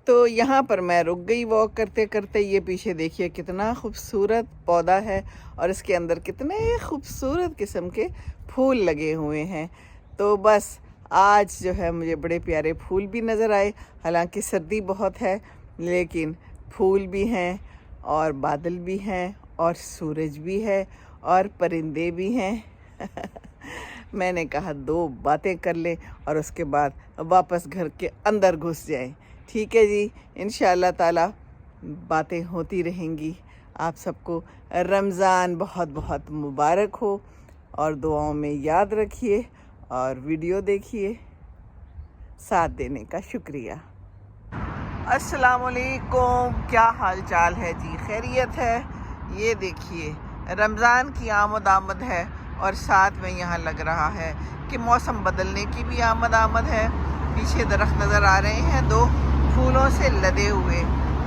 تو यहाँ पर मैं रुक गई वॉक करते करते। ये पीछे देखिए कितना खूबसूरत पौधा है और इसके अंदर कितने खूबसूरत किस्म के फूल लगे हुए हैं। तो बस आज जो है मुझे बड़े प्यारे फूल भी नज़र आए। हालांकि सर्दी बहुत है लेकिन फूल भी हैं और बादल भी हैं और सूरज भी है और परिंदे भी हैं। मैंने कहा दो बातें कर लें और उसके बाद वापस घर के अंदर घुस जाएं। ठीक है जी, इंशाअल्लाह ताला बातें होती रहेंगी। आप सबको रमज़ान बहुत बहुत मुबारक हो और दुआओं में याद रखिए और वीडियो देखिए। साथ देने का शुक्रिया। अस्सलाम वालेकुम, क्या हाल चाल है जी? खैरियत है? ये देखिए रमज़ान की आमद है और साथ में यहाँ लग रहा है कि मौसम बदलने की भी आमद है। पीछे दरख्त नज़र आ रहे हैं, दो फूलों से लदे हुए,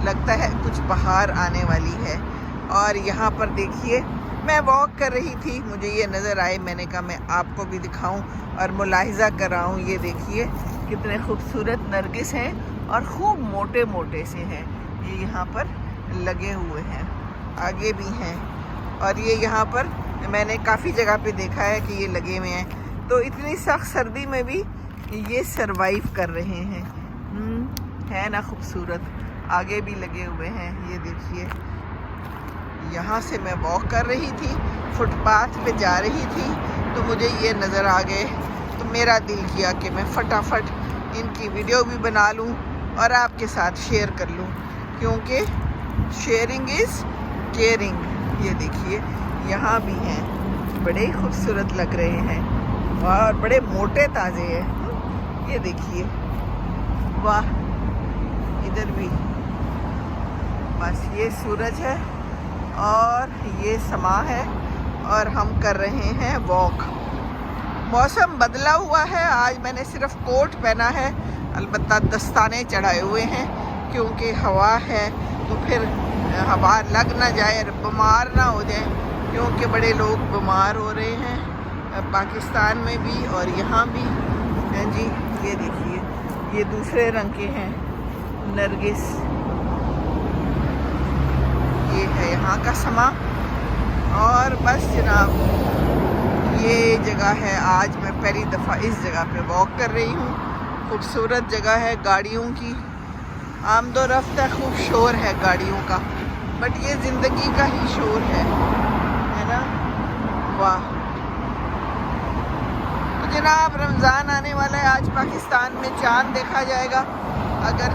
लगता है कुछ बहार आने वाली है। और यहाँ पर देखिए मैं वॉक कर रही थी, मुझे ये नज़र आए, मैंने कहा मैं आपको भी दिखाऊं और मुलाहिज़ा कराऊं। ये देखिए कितने खूबसूरत नरगिस हैं और खूब मोटे मोटे से हैं। ये यहाँ पर लगे हुए हैं, आगे भी हैं और ये यहाँ पर मैंने काफ़ी जगह पे देखा है कि ये लगे हुए हैं। तो इतनी सख्त सर्दी में भी ये सरवाइव कर रहे हैं। है ना खूबसूरत? आगे भी लगे हुए हैं। ये देखिए यहाँ से मैं वॉक कर रही थी, फुटपाथ पे जा रही थी तो मुझे ये नज़र आ गए। तो मेरा दिल किया कि मैं फटाफट इनकी वीडियो भी बना लूँ और आपके साथ शेयर कर लूँ, क्योंकि शेयरिंग इज़ केयरिंग। ये देखिए यहाँ भी हैं, बड़े खूबसूरत लग रहे हैं और बड़े मोटे ताज़े हैं। ये देखिए, वाह, इधर भी बस ये सूरज है और ये समा है और हम कर रहे हैं वॉक। मौसम बदला हुआ है, आज मैंने सिर्फ कोट पहना है, अलबत्ता दस्ताने चढ़ाए हुए हैं क्योंकि हवा है तो फिर हवा लग ना जाए, बीमार ना हो जाए, क्योंकि बड़े लोग बीमार हो रहे हैं पाकिस्तान में भी और यहाँ भी हैं जी। ये देखिए ये दूसरे रंग के हैं नरगिस। ये है यहाँ का समा और बस जनाब ये जगह है। आज मैं पहली दफ़ा इस जगह पे वॉक कर रही हूँ। खूबसूरत जगह है, गाड़ियों की आमदोरफ्त है, खूब शोर है गाड़ियों का, बट ये ज़िंदगी का ही शोर है ना? वाह। तो जनाब रमज़ान आने वाला है, आज पाकिस्तान में चाँद देखा जाएगा। अगर